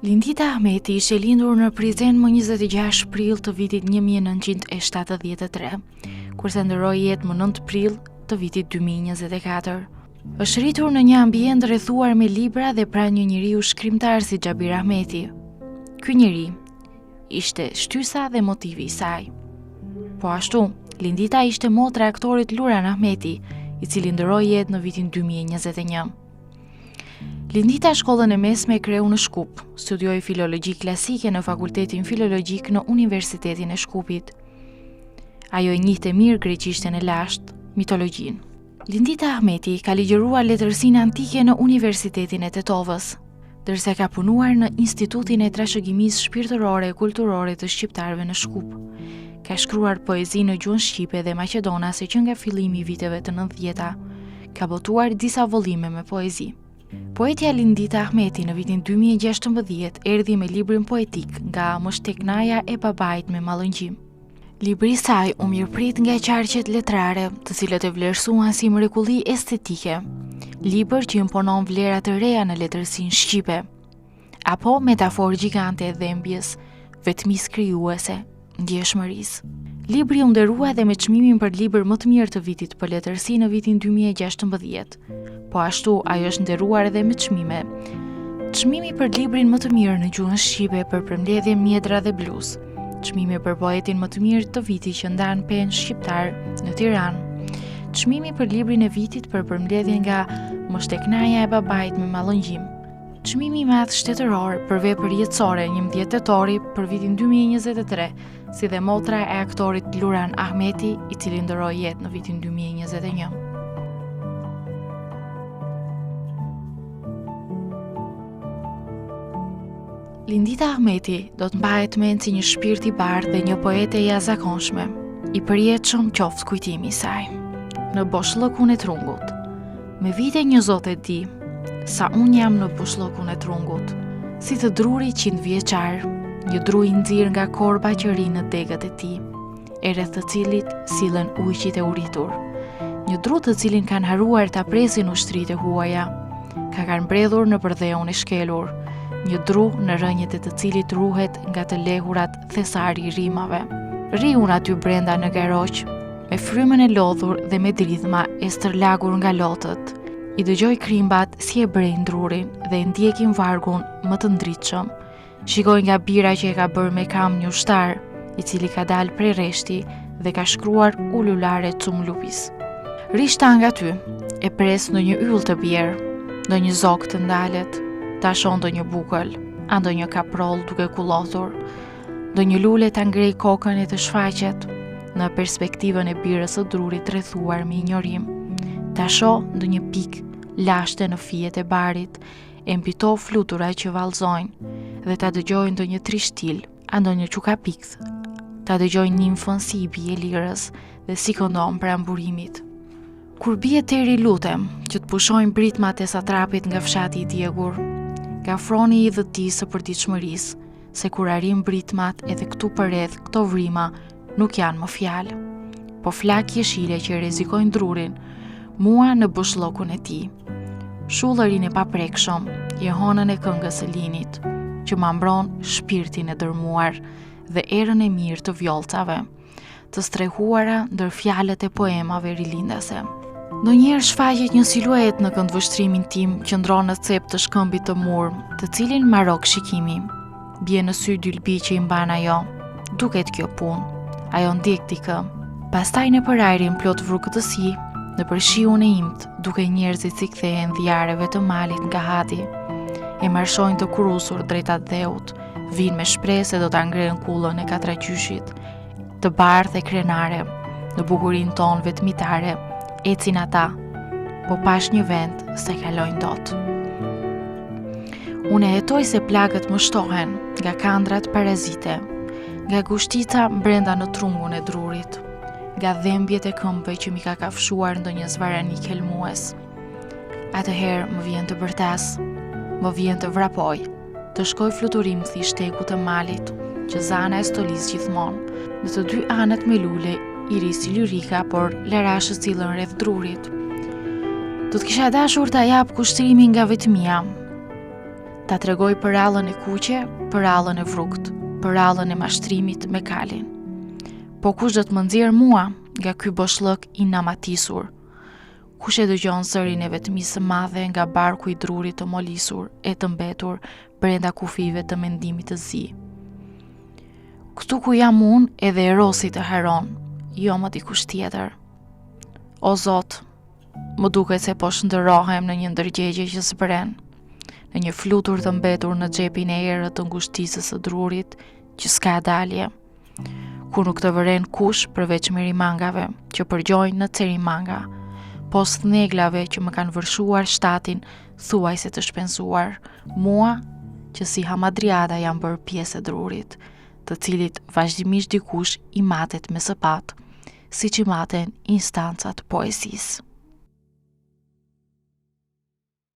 Lindita Ahmeti ishte lindur në Prizren më 26 prill të vitit 1973, kurse ndërroi jetë më 9 prill të vitit 2024. Është rritur në një ambient rrethuar me libra dhe pranë një njeriu shkrimtar si Xhabir Ahmeti. Ky njeri ishte shtysa dhe motivi i saj. Po ashtu, Lindita ishte motra e aktorit Luran Ahmeti, i cili ndërroi jetë në vitin 2021. Lindita shkollën e mesme e kreu në Shkup, studioi filologji klasike në Fakultetin Filologjik në Universitetin e Shkupit. Ajo e njihte mirë greqishten e lashtë, mitologjinë. Lindita Ahmeti ka ligjëruar letërsinë antike në Universitetin e Tetovës, ndërsa ka punuar në Institutin e Trashëgimisë Shpirtërore e Kulturore të Shqiptarëve në Shkup. Ka shkruar poezi në gjuhën shqipe dhe maqedonase që nga fillimi i viteve të 90-ta. Ka botuar disa vëllime me poezi. Poetja Lindita Ahmeti në vitin 2016 erdhi me librin poetik Nga Mështeknaja e babait me mallëngjim. Libri i saj u mirëprit nga qarqet letrare, të cilët e vlerësuan si mrekulli estetike. Libër që imponon vlera të reja në letërsinë shqipe, apo metaforë gjigante e dhembjes, vetmisë krijuese, ndjeshmërisë. Libri u nderua edhe me çmimin për libër më të mirë të vitit për letërsi në vitin 2016. Po ashtu, ajo është nderuar edhe me çmime. Çmimi për librin më të mirë në gjuhën shqipe për Përmbledhje Mjedra dhe Bluz. Çmimi për poetin më të mirë të vitit që ndan pen shqiptar në Tiranë. Çmimi për librin e vitit për Përmbledhje nga Mështeknaja e babait me mallëngjim. Çmimi i madh shtetëror për vepër jetësore 11 tetori për vitin 2023, si dhe motra e aktorit Luran Ahmeti, i cili ndërroi jetë në vitin 2021. Lindita Ahmeti do të mbahet mend si një shpirt i bardhë dhe një poete e jashtëzakonshme, i përjetshëm qoftë kujtimi i saj. Në boshllëkun e trungut. Me vite një zot e di, sa unë jam në boshllëkun e trungut, si të druri 100 vjeçar, një dru i nxirr nga korba që ri në degët e tij, e rreth të cilit sillen ujqit e uritur. Një dru të cilin kanë haruar ta presin ushtritë e huaja, ka kanë mbredhur në përdheun e shkelur. Një dru në rënjët e të cilit ruhet nga të lehurat thesari i rrimave. Ri unë aty brenda në garoq, me frymën e lodhur dhe me dridhma e stërlagur nga lotët. I dëgjoj krimbat si e brejnë drurin dhe ndjekin vargun më të ndritshëm. Shikoj nga bira që e ka bërë me kam një ushtar, i cili ka dalë prej rreshti dhe ka shkruar ululare cum lupis. Ri shtang aty, e pres në një yll të bjerë, në një zog të ndalet. Ta shon do një bukël, ando një kaprol duke kullothur, do një lule ta ngrej kokën e të shfaqet, në perspektivën e birës së drurit rrethuar me injorim. Ta shoh do një pikë lashte në fijet e barit, e mbito flutura që vallëzojnë, dhe ta dëgjojnë do një trishtil, ando një çukapikth. Ta dëgjojnë nimfën si i bie lirës dhe si këndon pranë burimit. Kur bie teri lutem, që të pushojnë britmat e satrapit nga fshati i djegur, nga froni i dhëtisë së përditshmërisë, se kur arrin britmat edhe këtu përreth këto vrima nuk janë më fjalë, po flak jeshile që rrezikojnë drurin, mua në boshllokun e tij. Shullërin e paprekshëm, jehonën e këngës së linit, që ma mbron shpirtin e dërmuar dhe erën e mirë të vjollcave, të strehuara ndër fjalët e poemave rilindase. Ndonjëherë shfaqet një siluet në këndvështrimin tim që ndron në cep të shkëmbit të murm, të cilin marrok shikimi. Bie në sy dylbi që i mban ajo. Duket kjo punë. Ajo ndjek dikë. Pastaj në përajrin plot vrukëtësi, në shiun e imt, duke njerëzit si kthehen dhjareve të malit nga hati. E marshojnë të kurusur drejt atë dheut, vinë me shpresë se do ta ngrenë kullën e katraqyshit, të bardhë e krenare, në bukurinë tonë vetmitare. Ecin ata, po pash një vend se kalojnë dot. Unë hetoj se plagët më shtohen nga kandrat parazite, nga gushtica brenda në trungun e drurit, nga dhembjet e këmbëve që mi ka kafshuar ndonjë zvaranik helmues. Atëherë më vjen të bërtas, më vjen të vrapoj, të shkoj fluturim thishtekut të malit, që zana e stolis gjithmonë, në të dy anët me lule, i ri si lyrika, por larashës cilën rreth drurit. Do të kisha dashur ta jap kushtrimin nga vetmia, ta tregoj për rallën e kuqe, për rallën e frukt, për rallën e mashtrimit me kalin. Po kush do të më nxjerr mua nga ky boshllëk i namatisur? Kush e dëgjon zërin e vetmisë së madhe nga barku i drurit të molisur e të mbetur brenda kufive të mendimit të zi? Këtu ku jam unë edhe erosi të haron, jo më dikush tjetër. O Zot, më duket se po shndërrohem në një ndërgjegje që zbren, në një flutur të mbetur në xhepin e errët të ngushtisës së drurit që s'ka dalje, ku nuk të vëren kush përveç merimangave që përgjojnë në cerimanga, post neglave që më kanë vërshuar shtatin thuajse të shpenzuar, mua që si hamadriada jam bërë pjesë e drurit, të cilit vazhdimisht dikush i matet me sëpat, siç i maten instancat poezisë.